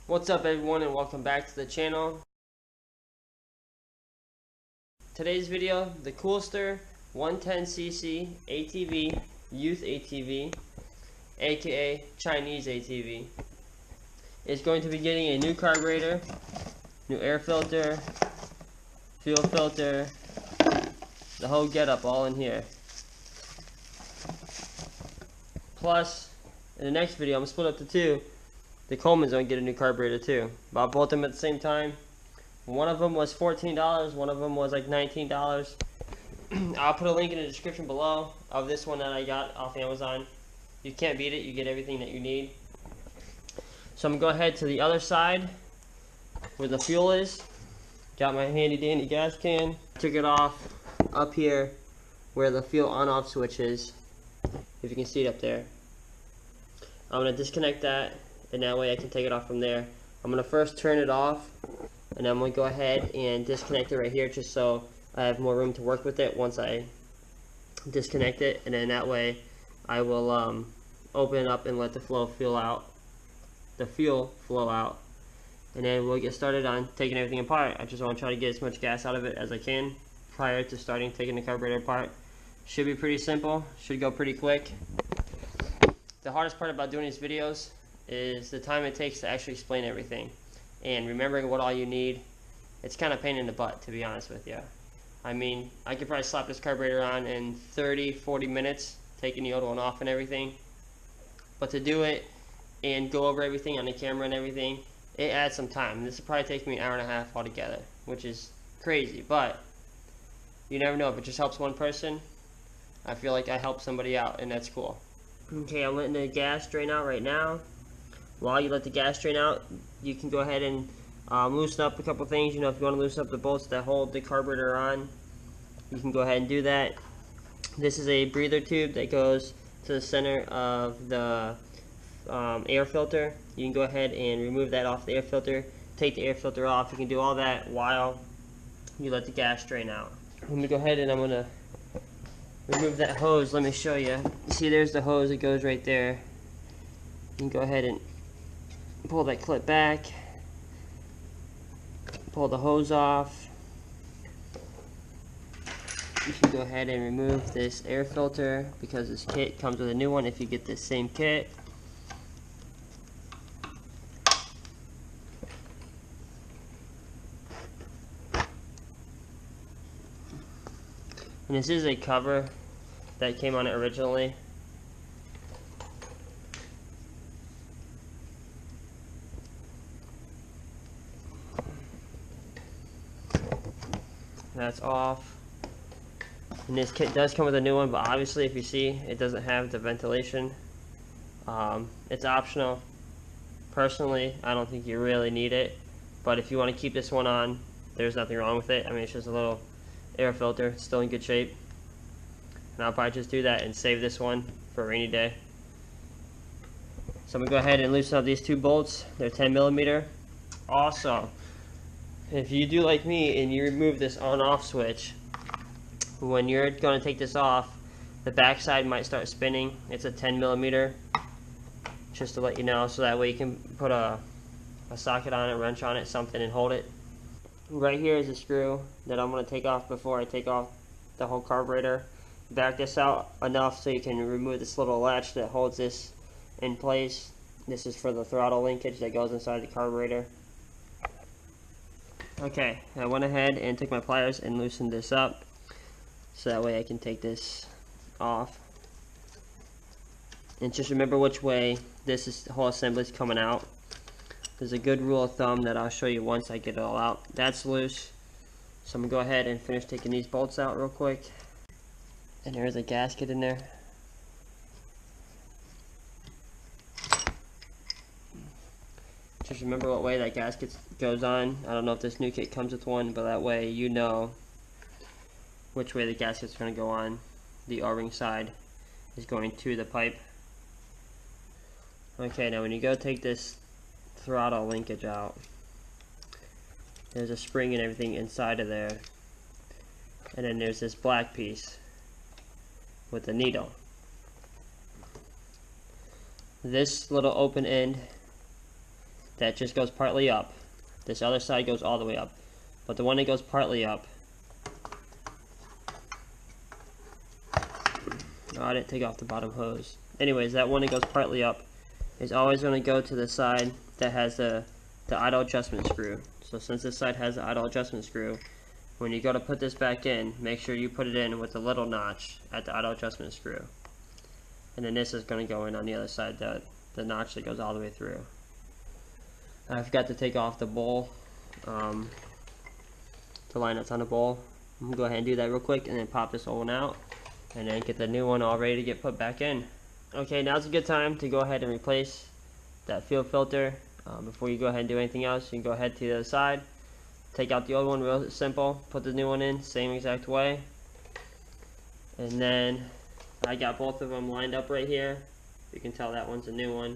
What's up everyone, and welcome back to the channel. Today's video, the Coolster 110cc ATV, Youth ATV, aka Chinese ATV, is going to be getting a new carburetor, new air filter, fuel filter, the whole getup all in here. Plus, in the next video, I'm going to split up to two. The Coleman's going to get a new carburetor too. Bought both of them at the same time. One of them was $14, one of them was like $19. I'll put a link in the description below of this one that I got off Amazon. You can't beat it, you get everything that you need. So I'm going to go ahead to the other side where the fuel is. Got my handy dandy gas can. Took it off up here where the fuel on off switch is. If you can see it up there. I'm going to disconnect that, and that way I can take it off from there. I'm going to first turn it off, and I'm going to go ahead and disconnect it right here just so I have more room to work with it once I disconnect it, and then that way I will open it up and let the fuel flow out, and then we'll get started on taking everything apart. I just want to try to get as much gas out of it as I can prior to starting taking the carburetor apart. Should be pretty simple, should go pretty quick. The hardest part about doing these videos is the time it takes to actually explain everything and remembering what all you need. It's kind of a pain in the butt, to be honest with you. I mean, I could probably slap this carburetor on in 30-40 minutes, taking the old one off and everything, but to do it and go over everything on the camera and everything, it adds some time. This will probably take me an hour and a half altogether, which is crazy, but you never know. If it just helps one person, I feel like I helped somebody out, and that's cool. Okay, I'm letting the gas drain out right now. While you let the gas drain out, you can go ahead and loosen up a couple things. You know, if you want to loosen up the bolts that hold the carburetor on, you can go ahead and do that. This is a breather tube that goes to the center of the air filter. You can go ahead and remove that off the air filter, take the air filter off. You can do all that while you let the gas drain out. Let me go ahead and I'm going to remove that hose. Let me show you. See, there's the hose that goes right there. You can go ahead and pull that clip back, pull the hose off. You can go ahead and remove this air filter because this kit comes with a new one if you get this same kit. And this is a cover that came on it originally. That's off. And this kit does come with a new one, but obviously if you see, it doesn't have the ventilation. It's optional. Personally, I don't think you really need it, but if you want to keep this one on, there's nothing wrong with it. I mean, it's just a little air filter, it's still in good shape. And I'll probably just do that and save this one for a rainy day. So I'm going to go ahead and loosen up these two bolts. They're 10mm. Also, if you do like me and you remove this on-off switch, when you're going to take this off, the back side might start spinning. It's a 10mm, just to let you know, so that way you can put a socket on it, wrench on it, something, and hold it. Right here is a screw that I'm going to take off before I take off the whole carburetor. Back this out enough so you can remove this little latch that holds this in place. This is for the throttle linkage that goes inside the carburetor. Okay, I went ahead and took my pliers and loosened this up so that way I can take this off. And just remember which way the whole assembly is coming out. There's a good rule of thumb that I'll show you once I get it all out. That's loose. So I'm going to go ahead and finish taking these bolts out real quick. And there's a gasket in there. Just remember what way that gasket goes on. I don't know if this new kit comes with one, but that way you know which way the gasket's going to go on. The O-ring side is going to the pipe. Okay, now when you go take this throttle linkage out, there's a spring and everything inside of there. And then there's this black piece with the needle. This little open end that just goes partly up. This other side goes all the way up. But the one that goes partly up, oh, I didn't take off the bottom hose. Anyways, that one that goes partly up is always going to go to the side that has the idle adjustment screw. So since this side has the idle adjustment screw, when you go to put this back in, make sure you put it in with a little notch at the idle adjustment screw. And then this is going to go in on the other side, the notch that goes all the way through. I forgot to take off the bowl, the line that's on the bowl. I'm going to go ahead and do that real quick and then pop this old one out and then get the new one all ready to get put back in. Okay, now's a good time to go ahead and replace that fuel filter. Before you go ahead and do anything else, you can go ahead to the other side, take out the old one, real simple, put the new one in, same exact way. And then I got both of them lined up right here. You can tell that one's a new one.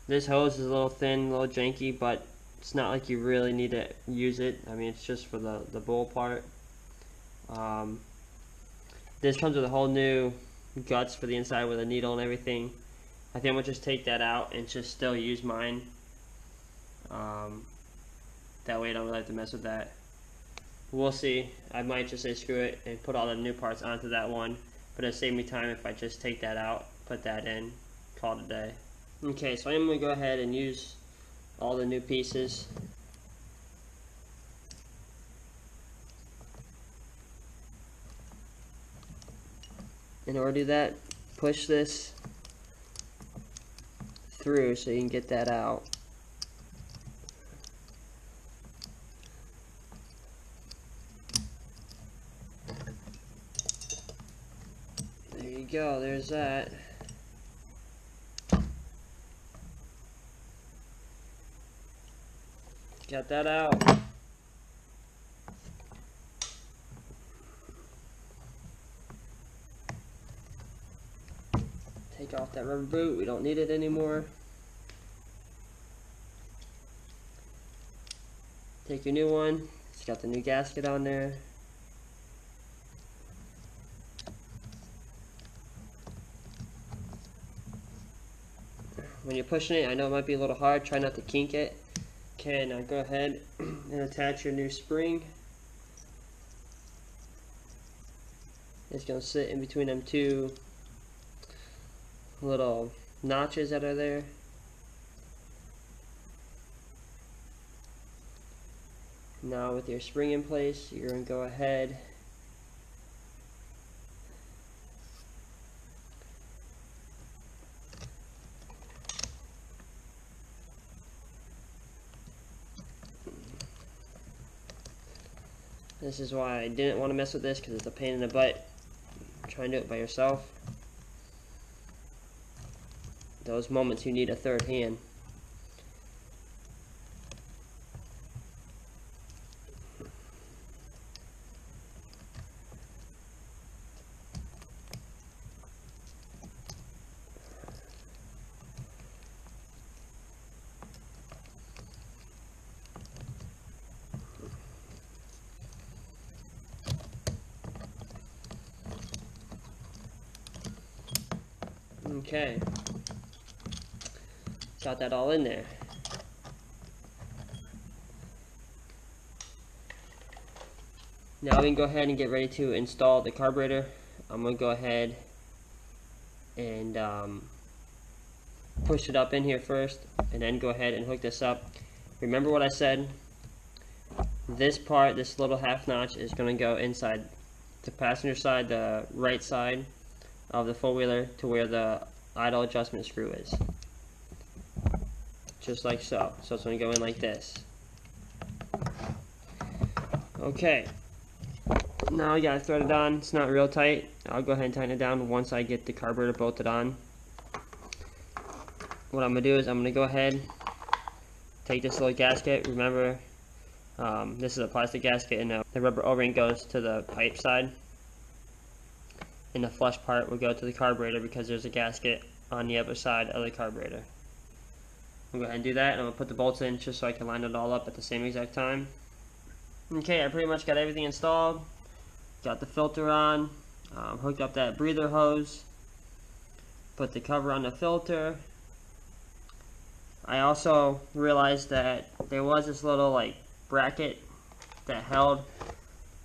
This hose is a little thin, a little janky, but it's not like you really need to use it. I mean, it's just for the bowl part. This comes with a whole new guts for the inside with a needle and everything. I think I'm going to just take that out and just still use mine. That way I don't really have to mess with that. We'll see. I might just say screw it and put all the new parts onto that one. But it'll save me time if I just take that out, put that in, call it a day. Okay, so I'm going to go ahead and use all the new pieces. In order to do that, push this through so you can get that out. There you go, there's that. Got that out. Take off that rubber boot, we don't need it anymore. Take your new one, it's got the new gasket on there. When you're pushing it, I know it might be a little hard, try not to kink it. Okay, now go ahead and attach your new spring. It's going to sit in between them two little notches that are there. Now with your spring in place, you're going to go ahead This is why I didn't want to mess with this, because it's a pain in the butt trying to do it by yourself. Those moments you need a third hand. Okay, got that all in there. Now we can go ahead and get ready to install the carburetor. I'm going to go ahead and push it up in here first, and then go ahead and hook this up. Remember what I said, this part, this little half notch, is going to go inside the passenger side, the right side of the four-wheeler, to where the idle adjustment screw is. Just like so. So it's going to go in like this. Okay. Now I gotta thread it on. It's not real tight. I'll go ahead and tighten it down once I get the carburetor bolted on. What I'm going to do is I'm going to go ahead, take this little gasket. Remember, this is a plastic gasket, and the rubber O-ring goes to the pipe side. And the flush part will go to the carburetor because there's a gasket on the other side of the carburetor. I'm going to go ahead and do that, and I'm going to put the bolts in just so I can line it all up at the same exact time. Okay, I pretty much got everything installed. Got the filter on, hooked up that breather hose, put the cover on the filter, I also realized that there was this little like bracket that held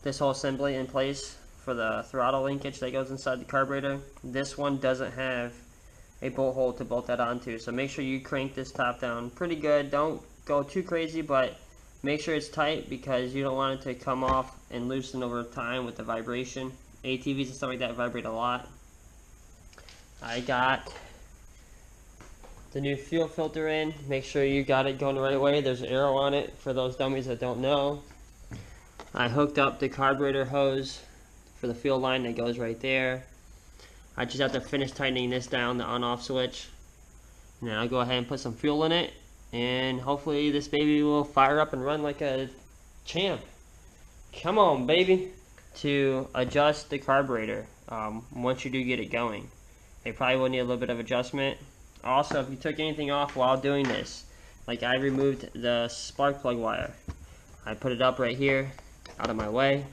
this whole assembly in place for the throttle linkage that goes inside the carburetor. This one doesn't have a bolt hole to bolt that onto, so make sure you crank this top down pretty good. Don't go too crazy, but make sure it's tight because you don't want it to come off and loosen over time with the vibration. ATVs and stuff like that vibrate a lot. I got the new fuel filter in. Make sure you got it going the right way. There's an arrow on it for those dummies that don't know. I hooked up the carburetor hose for the fuel line that goes right there. I just have to finish tightening this down, the on-off switch. And then I'll go ahead and put some fuel in it. And hopefully this baby will fire up and run like a champ. Come on, baby. To adjust the carburetor, once you do get it going, they probably will need a little bit of adjustment. Also, if you took anything off while doing this, like I removed the spark plug wire, I put it up right here, out of my way.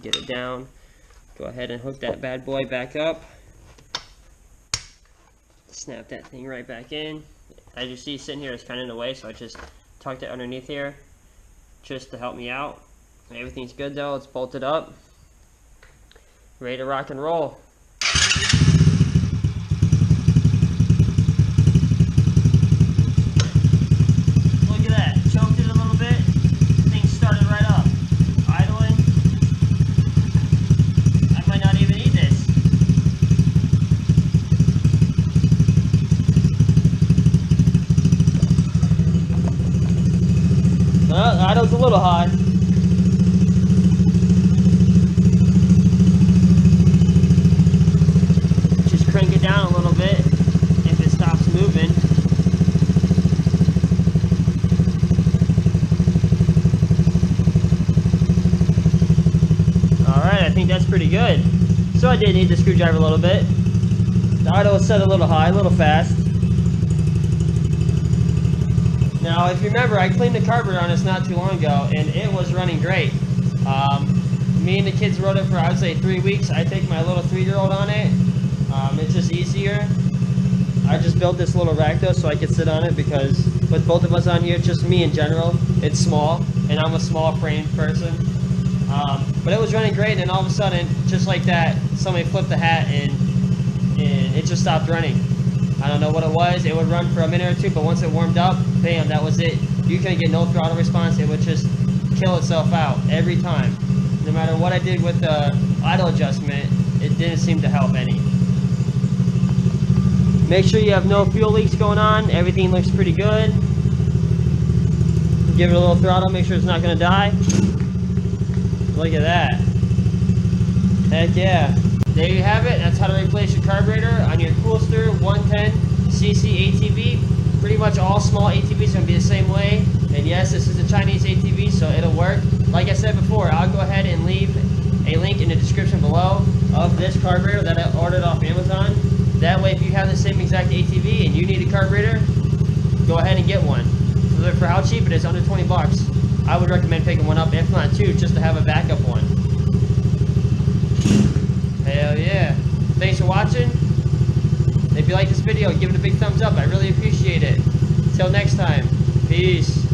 Get it down. Go ahead and hook that bad boy back up. Snap that thing right back in. As you see, sitting here is kind of in the way, so I just tucked it underneath here just to help me out. Everything's good though, it's bolted up. Ready to rock and roll. Look at that, choked it a little bit. Thing started right up. Idling. I might not even need this. Idle's a little high. Just crank it down a little bit if it stops moving. Alright, I think that's pretty good. So I did need the screwdriver a little bit. The idle was set a little high, a little fast. Now, if you remember, I cleaned the carburetor on this not too long ago, and it was running great. Me and the kids rode it for, I would say, 3 weeks. I take my little 3-year-old on it. It's just easier. I just built this little rack, though, so I could sit on it, because with both of us on here, just me in general, it's small, and I'm a small frame person. But it was running great, and then all of a sudden, just like that, somebody flipped the hat, and it just stopped running. I don't know what it was. It would run for a minute or two, but once it warmed up, bam, that was it. You couldn't get no throttle response. It would just kill itself out every time. No matter what I did with the idle adjustment, it didn't seem to help any. Make sure you have no fuel leaks going on. Everything looks pretty good. Give it a little throttle, make sure it's not going to die. Look at that. Heck yeah. There you have it. That's how to replace your carburetor on your Coolster 110cc ATV. Pretty much all small ATVs are going to be the same way. And yes, this is a Chinese ATV, so it'll work. Like I said before, I'll go ahead and leave a link in the description below of this carburetor that I ordered off Amazon. That way, if you have the same exact ATV and you need a carburetor, go ahead and get one. So look for how cheap it is, under 20 bucks. I would recommend picking one up, if not two, just to have a backup one. Hell yeah. Thanks for watching. If you like this video, give it a big thumbs up. I really appreciate it. Till next time. Peace.